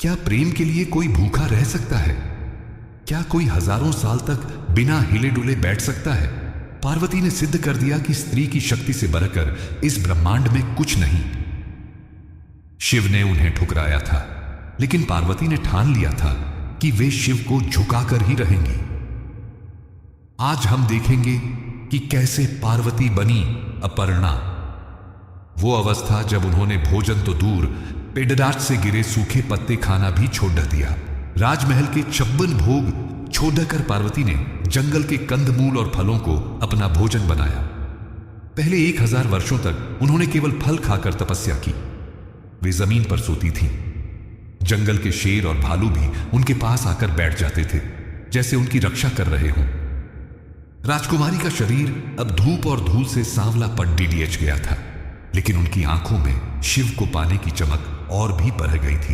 क्या प्रेम के लिए कोई भूखा रह सकता है? क्या कोई हजारों साल तक बिना हिले डुले बैठ सकता है? पार्वती ने सिद्ध कर दिया कि स्त्री की शक्ति से बढ़कर इस ब्रह्मांड में कुछ नहीं। शिव ने उन्हें ठुकराया था, लेकिन पार्वती ने ठान लिया था कि वे शिव को झुकाकर ही रहेंगी। आज हम देखेंगे कि कैसे पार्वती बनी अपर्णा। वो अवस्था जब उन्होंने भोजन तो दूर, पेडराज से गिरे सूखे पत्ते खाना भी छोड़ दिया। राजमहल के 56 भोग छोड़कर पार्वती ने जंगल के कंदमूल और फलों को अपना भोजन बनाया। पहले 1000 वर्षों तक उन्होंने केवल फल खाकर तपस्या की। वे जमीन पर सोती थीं। जंगल के शेर और भालू भी उनके पास आकर बैठ जाते थे, जैसे उनकी रक्षा कर रहे हों। राजकुमारी का शरीर अब धूप और धूल से सांवला पट डीडीएच गया था, लेकिन उनकी आंखों में शिव को पाने की चमक और भी बढ़ गई थी।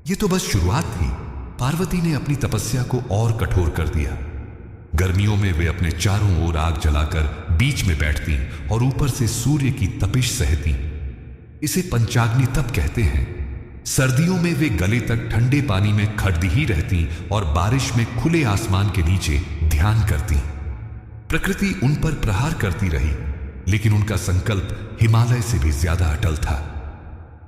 यह तो बस शुरुआत थी। पार्वती ने अपनी तपस्या को और कठोर कर दिया। गर्मियों में वे अपने चारों ओर आग जलाकर बीच में बैठती और ऊपर से सूर्य की तपिश सहती। इसे पंचाग्नि तप कहते हैं। सर्दियों में वे गले तक ठंडे पानी में खड़दी ही रहती और बारिश में खुले आसमान के नीचे ध्यान करती। प्रकृति उन पर प्रहार करती रही, लेकिन उनका संकल्प हिमालय से भी ज्यादा अटल था।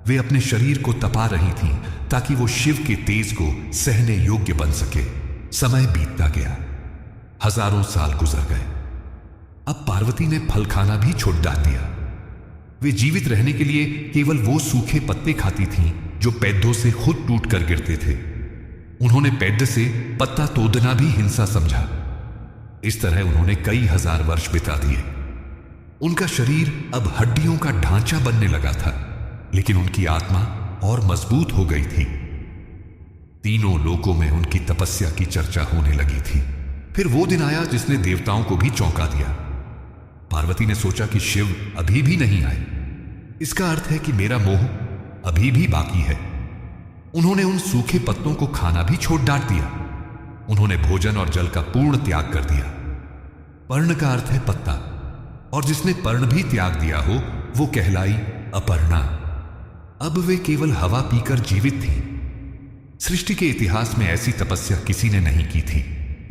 वे अपने शरीर को तपा रही थीं ताकि वो शिव के तेज को सहने योग्य बन सके। समय बीतता गया, हजारों साल गुजर गए। अब पार्वती ने फल खाना भी छोड़ डाल दिया। वे जीवित रहने के लिए केवल वो सूखे पत्ते खाती थीं जो पैदों से खुद टूटकर गिरते थे। उन्होंने पैद से पत्ता तोड़ना भी हिंसा समझा। इस तरह उन्होंने कई हजार वर्ष बिता दिए। उनका शरीर अब हड्डियों का ढांचा बनने लगा था, लेकिन उनकी आत्मा और मजबूत हो गई थी। तीनों लोकों में उनकी तपस्या की चर्चा होने लगी थी। फिर वो दिन आया जिसने देवताओं को भी चौंका दिया। पार्वती ने सोचा कि शिव अभी भी नहीं आए। इसका अर्थ है कि मेरा मोह अभी भी बाकी है। उन्होंने उन सूखे पत्तों को खाना भी छोड़ डाल दिया। उन्होंने भोजन और जल का पूर्ण त्याग कर दिया। पर्ण का अर्थ है पत्ता, और जिसने पर्ण भी त्याग दिया हो वो कहलाई अपर्णा। अब वे केवल हवा पीकर जीवित थीं। सृष्टि के इतिहास में ऐसी तपस्या किसी ने नहीं की थी।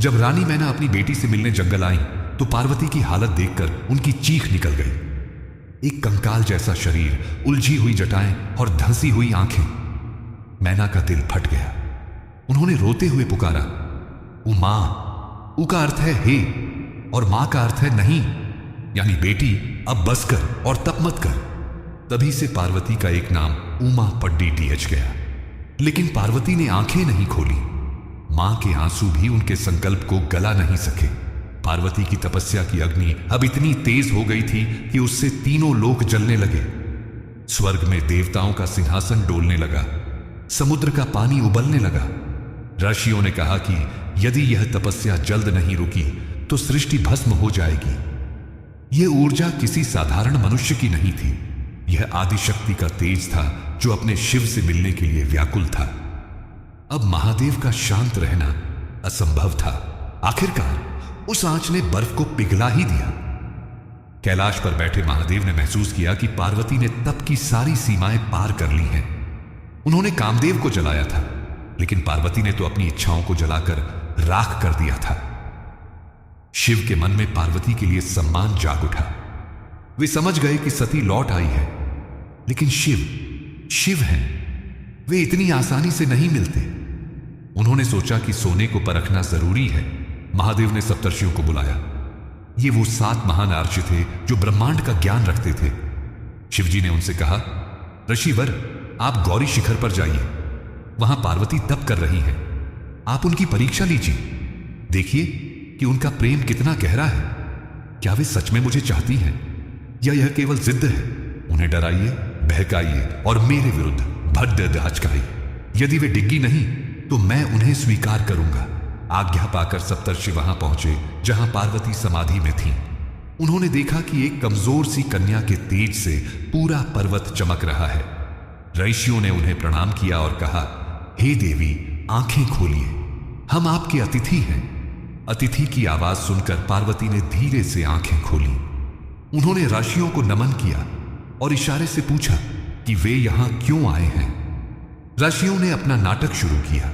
जब रानी मैना अपनी बेटी से मिलने जंगल आई तो पार्वती की हालत देखकर उनकी चीख निकल गई। एक कंकाल जैसा शरीर, उलझी हुई जटाएं और धंसी हुई आंखें। मैना का दिल फट गया। उन्होंने रोते हुए पुकारा, उमा। उ का अर्थ है हे और मां का अर्थ है नहीं, यानी बेटी अब बस कर और तप मत कर। तभी से पार्वती का एक नाम उमा पड्डी डीएच गया। लेकिन पार्वती ने आंखें नहीं खोली। मां के आंसू भी उनके संकल्प को गला नहीं सके। पार्वती की तपस्या की अग्नि अब इतनी तेज हो गई थी कि उससे तीनों लोक जलने लगे। स्वर्ग में देवताओं का सिंहासन डोलने लगा। समुद्र का पानी उबलने लगा। ऋषियों ने कहा कि यदि यह तपस्या जल्द नहीं रुकी तो सृष्टि भस्म हो जाएगी। यह ऊर्जा किसी साधारण मनुष्य की नहीं थी। यह आदिशक्ति का तेज था जो अपने शिव से मिलने के लिए व्याकुल था। अब महादेव का शांत रहना असंभव था। आखिरकार उस आंच ने बर्फ को पिघला ही दिया। कैलाश पर बैठे महादेव ने महसूस किया कि पार्वती ने तप की सारी सीमाएं पार कर ली हैं। उन्होंने कामदेव को जलाया था, लेकिन पार्वती ने तो अपनी इच्छाओं को जलाकर राख कर दिया था। शिव के मन में पार्वती के लिए सम्मान जाग उठा। वे समझ गए कि सती लौट आई है, लेकिन शिव हैं। वे इतनी आसानी से नहीं मिलते। उन्होंने सोचा कि सोने को परखना जरूरी है। महादेव ने सप्तर्षियों को बुलाया। ये वो 7 महान आर्षि थे जो ब्रह्मांड का ज्ञान रखते थे। शिवजी ने उनसे कहा, ऋषिवर, आप गौरी शिखर पर जाइए। वहां पार्वती तप कर रही है। आप उनकी परीक्षा लीजिए। देखिए कि उनका प्रेम कितना गहरा है। क्या वे सच में मुझे चाहती हैं या यह केवल जिद्द है? उन्हें डराइए, बहकाइए और मेरे विरुद्ध भद्द हचकाइए। यदि वे डिग्गी नहीं तो मैं उन्हें स्वीकार करूंगा। आज्ञा पाकर सप्तर्षि वहां पहुंचे जहां पार्वती समाधि में थीं। उन्होंने देखा कि एक कमजोर सी कन्या के तेज से पूरा पर्वत चमक रहा है। ऋषियों ने उन्हें प्रणाम किया और कहा, हे देवी, आंखें खोलिए, हम आपके अतिथि हैं। अतिथि की आवाज सुनकर पार्वती ने धीरे से आंखें खोली। उन्होंने ऋषियों को नमन किया और इशारे से पूछा कि वे यहां क्यों आए हैं। ऋषियों ने अपना नाटक शुरू किया।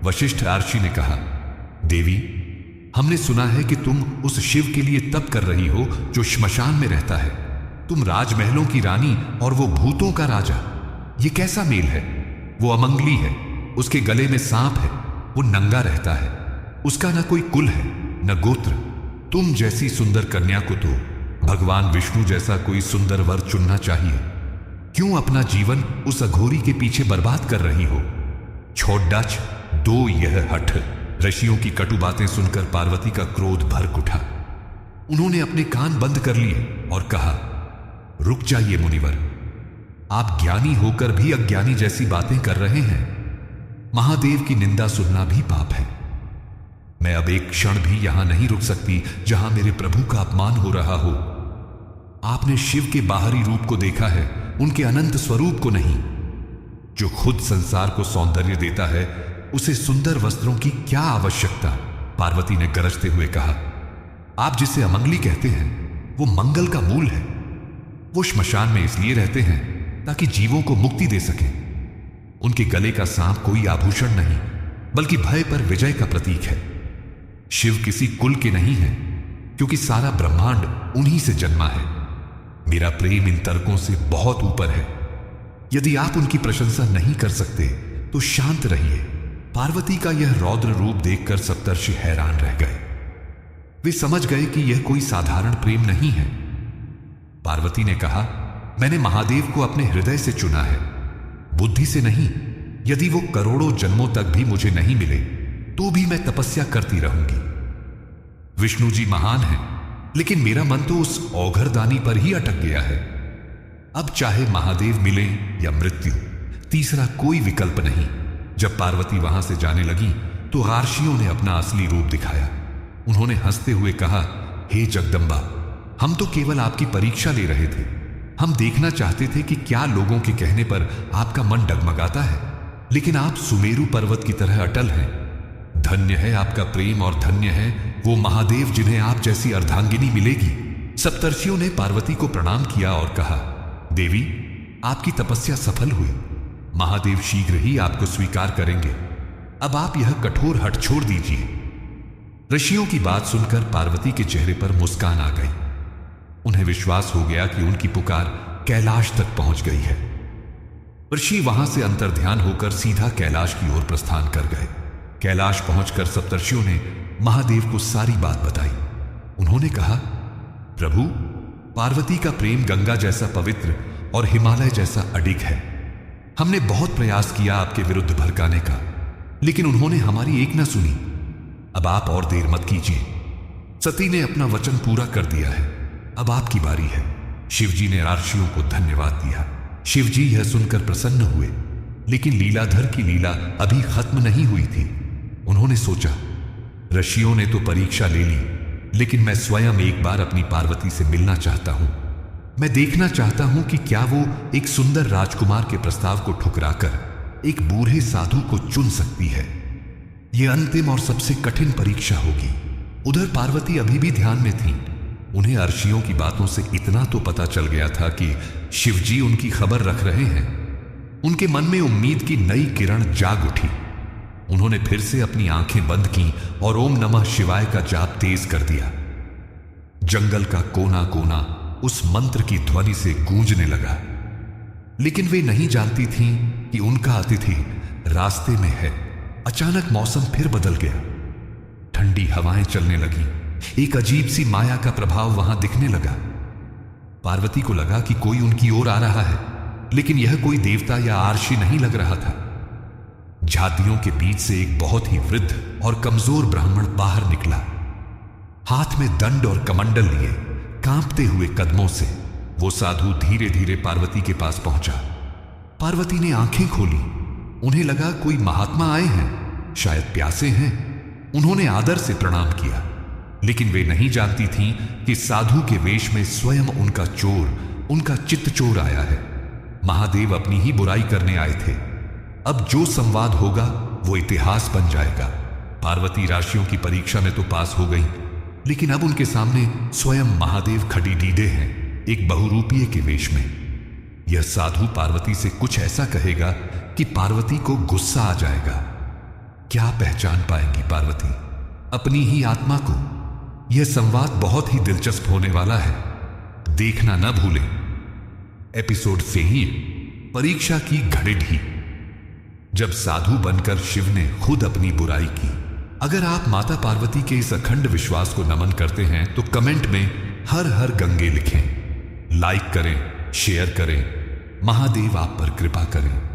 वशिष्ठ आर्षि ने कहा, देवी, हमने सुना है कि तुम उस शिव के लिए तप कर रही हो जो श्मशान में रहता है। तुम राजमहलों की रानी और वो भूतों का राजा। ये कैसा मेल है? वो अमंगली है, उसके गले में सांप है, वो नंगा रहता है, उसका न कोई कुल है न गोत्र। तुम जैसी सुंदर कन्या को तो भगवान विष्णु जैसा कोई सुंदर वर चुनना चाहिए। क्यों अपना जीवन उस अघोरी के पीछे बर्बाद कर रही हो? छोड़ाच दो यह हठ। ऋषियों की कटु बातें सुनकर पार्वती का क्रोध भड़क उठा। उन्होंने अपने कान बंद कर लिए और कहा, रुक जाइए मुनिवर, आप ज्ञानी होकर भी अज्ञानी जैसी बातें कर रहे हैं। महादेव की निंदा सुनना भी पाप है। मैं अब एक क्षण भी यहां नहीं रुक सकती जहां मेरे प्रभु का अपमान हो रहा हो। आपने शिव के बाहरी रूप को देखा है, उनके अनंत स्वरूप को नहीं। जो खुद संसार को सौंदर्य देता है, उसे सुंदर वस्त्रों की क्या आवश्यकता? पार्वती ने गरजते हुए कहा, आप जिसे अमंगली कहते हैं वो मंगल का मूल है। वो श्मशान में इसलिए रहते हैं ताकि जीवों को मुक्ति दे सके। उनके गले का सांप कोई आभूषण नहीं, बल्कि भय पर विजय का प्रतीक है। शिव किसी कुल के नहीं है, क्योंकि सारा ब्रह्मांड उन्हीं से जन्मा है। मेरा प्रेम इन तर्कों से बहुत ऊपर है। यदि आप उनकी प्रशंसा नहीं कर सकते तो शांत रहिए। पार्वती का यह रौद्र रूप देखकर सप्तर्षि हैरान रह गए। वे समझ गए कि यह कोई साधारण प्रेम नहीं है। पार्वती ने कहा, मैंने महादेव को अपने हृदय से चुना है, बुद्धि से नहीं। यदि वो करोड़ों जन्मों तक भी मुझे नहीं मिले तो भी मैं तपस्या करती रहूंगी। विष्णु जी महान हैं, लेकिन मेरा मन तो उस औघरदानी पर ही अटक गया है। अब चाहे महादेव मिले या मृत्यु, तीसरा कोई विकल्प नहीं। जब पार्वती वहां से जाने लगी तो आर्षियों ने अपना असली रूप दिखाया। उन्होंने हंसते हुए कहा, हे जगदंबा, हम तो केवल आपकी परीक्षा ले रहे थे। हम देखना चाहते थे कि क्या लोगों के कहने पर आपका मन डगमगाता है, लेकिन आप सुमेरु पर्वत की तरह अटल हैं। धन्य है आपका प्रेम और धन्य है वो महादेव जिन्हें आप जैसी अर्धांगिनी मिलेगी। सप्तर्षियों ने पार्वती को प्रणाम किया और कहा, देवी, आपकी तपस्या सफल हुई। महादेव शीघ्र ही आपको स्वीकार करेंगे। अब आप यह कठोर हठ छोड़ दीजिए। ऋषियों की बात सुनकर पार्वती के चेहरे पर मुस्कान आ गई। उन्हें विश्वास हो गया कि उनकी पुकार कैलाश तक पहुंच गई है। ऋषि वहां से अंतर्ध्यान होकर सीधा कैलाश की ओर प्रस्थान कर गए। कैलाश पहुंचकर सप्तर्षियों ने महादेव को सारी बात बताई। उन्होंने कहा, प्रभु, पार्वती का प्रेम गंगा जैसा पवित्र और हिमालय जैसा अडिग है। हमने बहुत प्रयास किया आपके विरुद्ध भड़काने का, लेकिन उन्होंने हमारी एक न सुनी। अब आप और देर मत कीजिए। सती ने अपना वचन पूरा कर दिया है, अब आपकी बारी है। शिवजी ने आर्षियों को धन्यवाद दिया। शिवजी यह सुनकर प्रसन्न हुए, लेकिन लीलाधर की लीला अभी खत्म नहीं हुई थी। उन्होंने सोचा, ऋषियों ने तो परीक्षा ले ली, लेकिन मैं स्वयं एक बार अपनी पार्वती से मिलना चाहता हूं। मैं देखना चाहता हूं कि क्या वो एक सुंदर राजकुमार के प्रस्ताव को ठुकराकर एक बूढ़े साधु को चुन सकती है। यह अंतिम और सबसे कठिन परीक्षा होगी। उधर पार्वती अभी भी ध्यान में थी। उन्हें अर्षियों की बातों से इतना तो पता चल गया था कि शिवजी उनकी खबर रख रहे हैं। उनके मन में उम्मीद की नई किरण जाग उठी। उन्होंने फिर से अपनी आंखें बंद की और ओम नमः शिवाय का जाप तेज कर दिया। जंगल का कोना कोना उस मंत्र की ध्वनि से गूंजने लगा, लेकिन वे नहीं जानती थीं कि उनका अतिथि रास्ते में है। अचानक मौसम फिर बदल गया। ठंडी हवाएं चलने लगी। एक अजीब सी माया का प्रभाव वहां दिखने लगा। पार्वती को लगा कि कोई उनकी ओर आ रहा है, लेकिन यह कोई देवता या आर्षि नहीं लग रहा था। झादियों के बीच से एक बहुत ही वृद्ध और कमजोर ब्राह्मण बाहर निकला। हाथ में दंड और कमंडल लिए कांपते हुए कदमों से वो साधु धीरे धीरे पार्वती के पास पहुंचा। पार्वती ने आंखें खोली। उन्हें लगा कोई महात्मा आए हैं, शायद प्यासे हैं। उन्होंने आदर से प्रणाम किया, लेकिन वे नहीं जानती थीं कि साधु के वेश में स्वयं उनका चोर, उनका चित्त चोर आया है। महादेव अपनी ही बुराई करने आए थे। अब जो संवाद होगा वो इतिहास बन जाएगा। पार्वती राशियों की परीक्षा में तो पास हो गई, लेकिन अब उनके सामने स्वयं महादेव खड़ी डीडे हैं, एक बहुरूपीय के वेश में। यह साधु पार्वती से कुछ ऐसा कहेगा कि कि पार्वती को गुस्सा आ जाएगा। क्या पहचान पाएंगी पार्वती अपनी ही आत्मा को? यह संवाद बहुत ही दिलचस्प होने वाला है, देखना न भूलें। एपिसोड से ही परीक्षा की घड़ी ढी, जब साधु बनकर शिव ने खुद अपनी बुराई की। अगर आप माता पार्वती के इस अखंड विश्वास को नमन करते हैं तो कमेंट में हर हर गंगे लिखें, लाइक करें, शेयर करें। महादेव आप पर कृपा करें।